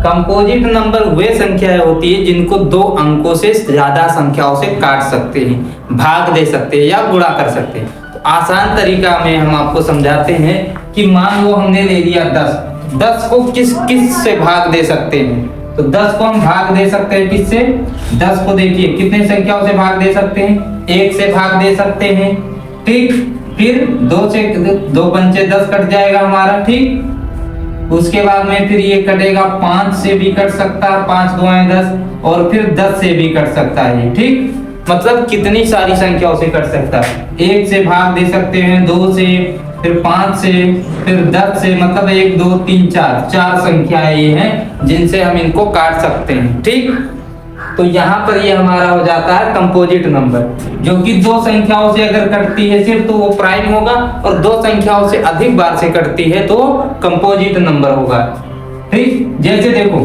Composite number वे संख्याएं होती है जिनको दो अंकों से ज्यादा संख्याओं से काट सकते हैं, भाग दे सकते हैं या गुणा कर सकते हैं। तो आसान तरीका में हम आपको समझाते हैं कि मान लो हमने ले लिया 10 को किस किस से भाग दे सकते हैं। तो 10 को हम भाग दे सकते हैं किससे? 10 को देखिए कितने संख्याओं से भाग दे सकते हैं? 1 से भाग दे सकते हैं, ठीक। फिर 2 से 2 पंचे 10 कट जाएगा हमारा, ठीक। उसके बाद में फिर ये कटेगा 5 से भी कट सकता है, 5 2 10, और फिर 10 से भी कट सकता है, ठीक। मतलब कितनी सारी संख्याओं से कट सकता है। 1 से भाग दे सकते हैं, 2 से, फिर 5 से, फिर 10 से, मतलब 1 2 3 4 संख्याएं ये हैं जिनसे हम इनको काट सकते हैं, ठीक। तो यहाँ पर ये हमारा हो जाता है कंपोजिट नंबर, जो कि दो संख्याओं से अगर कटती है सिर्फ तो वो प्राइम होगा, और दो संख्याओं से अधिक बार से कटती है तो कंपोजिट नंबर होगा, ठीक। जैसे देखो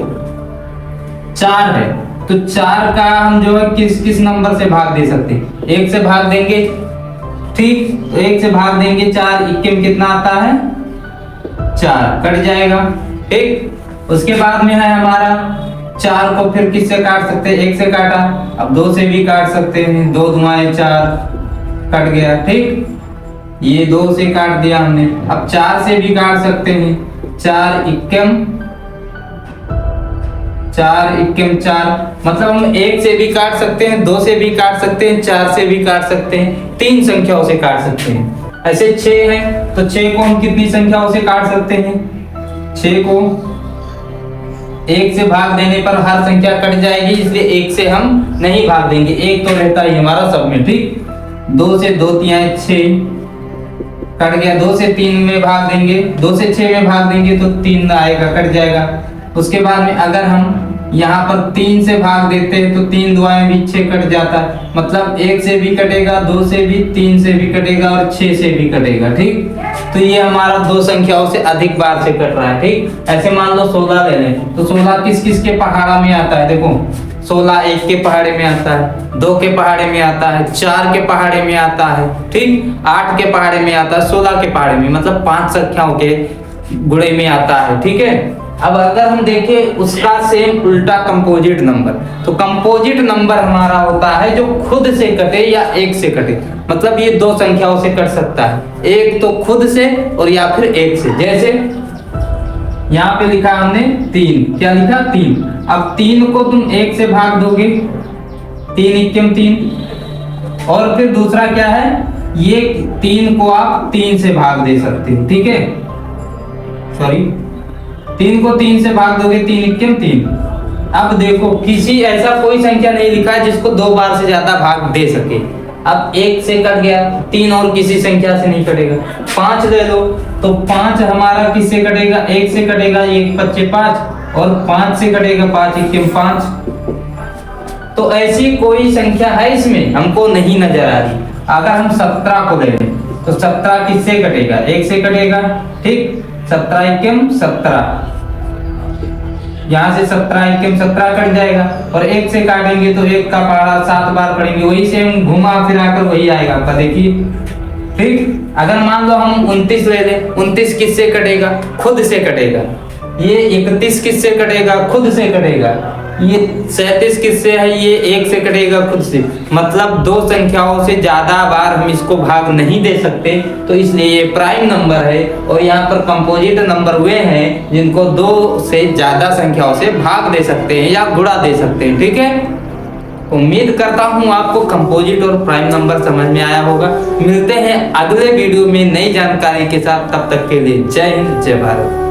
4 है, तो 4 का हम जो है किस किस नंबर से भाग दे सकते हैं? 1 से भाग देंगे, ठीक। तो 1 से भाग देंगे, 4 1 में कितना आता है? 4 कट जाएगा, ठीक। उसके बाद में है हमारा 4 को फिर किससे काट सकते हैं? 1 से काटा, अब 2 से भी काट सकते हैं, 2 2 4 कट गया, ठीक। ये 2 से काट दिया हमने, अब 4 से भी काट सकते हैं, 4 1 4, मतलब हम 1 से भी काट सकते हैं, 2 से भी काट सकते हैं, 4 से भी काट सकते हैं, 3 संख्याओं से काट सकते हैं। ऐसे 6 है, तो 6 को हम कितनी संख्याओं से काट सकते हैं? 6 को 1 से भाग देने पर हर संख्या कट जाएगी, इसलिए 1 से हम नहीं भाग देंगे, 1 तो रहता ही हमारा सब में, ठीक। 2 से 2 3 6 कट गया, 2 से 3 में भाग देंगे, 2 से 6 में भाग देंगे तो 3 आएगा, कट जाएगा। उसके बाद में अगर हम यहाँ पर 3 से भाग देते हैं तो 3 दुआएं भी 6 कट जाता है, मतलब 1 से भी कटेगा, 2 से भी, 3 से भी कटेगा और 6 से भी कटेगा, ठीक। तो ये हमारा दो संख्याओं से अधिक बार से कट रहा है, ठीक। ऐसे मान लो 16 ले लें, तो 16 किस किस के पहाड़ा में आता है? देखो 16 1 के पहाड़े में आता है, 2 के पहाड़े में आता है, 4 के पहाड़े में आता है, ठीक। 8 के पहाड़े में आता है, 16 के पहाड़े में, मतलब 5 संख्याओं के गुणे में आता है, ठीक है। अब अगर हम देखें उसका सेम उल्टा कंपोजिट नंबर, तो कंपोजिट नंबर हमारा होता है जो खुद से कटे या 1 से कटे, मतलब ये दो संख्याओं से कट सकता है, एक तो खुद से और या फिर 1 से। जैसे यहाँ पे लिखा हमने 3, क्या लिखा? 3। अब 3 को तुम 1 से भाग दोगे, 3 1 3, और फिर दूसरा क्या है? ये 3 को आप 3 से भाग दे सकते हो, ठीक है। सॉरी, 3 को 3 से भाग दोगे, 3 1 3। अब देखो किसी ऐसा कोई संख्या नहीं लिखा है जिसको 2 बार से ज्यादा भाग दे सके। अब 1 से कट गया, 3 और किसी संख्या से नहीं कटेगा। 5 ले लो, तो 5 हमारा किससे कटेगा? 1 से कटेगा, 1 5 5, और 5 से कटेगा, 5 1 5। तो ऐसी कोई संख्या है इसमें हमको नहीं नजर आ रही। अगर हम 17 को ले लें तो 17 किससे कटेगा? 1 से कटेगा, ठीक। 17 1 17, यहाँ से 17 1 17 कट जाएगा, और 1 से काटेंगे तो 1 का पहाड़ा 7 बार पढ़ेंगे, वही से हम घुमा फिरा कर वही आएगा आपका, देखिए, ठीक। अगर मान लो हम 29 ले लें, 29 किससे कटेगा? खुद से कटेगा। ये 31 किससे कटेगा? खुद से कटेगा। ये 37 किससे है? ये 1 से कटेगा, खुद से। मतलब दो संख्याओं से ज्यादा बार हम इसको भाग नहीं दे सकते, तो इसलिए ये प्राइम नंबर है। और यहाँ पर कंपोजिट नंबर वे हैं जिनको 2 से ज्यादा संख्याओं से भाग दे सकते हैं या गुणा दे सकते हैं, ठीक है। उम्मीद करता हूँ आपको कंपोजिट और प्राइम नंबर समझ में आया होगा। मिलते हैं अगले वीडियो में नई जानकारी के साथ, तब तक के लिए जय हिंद, जय भारत।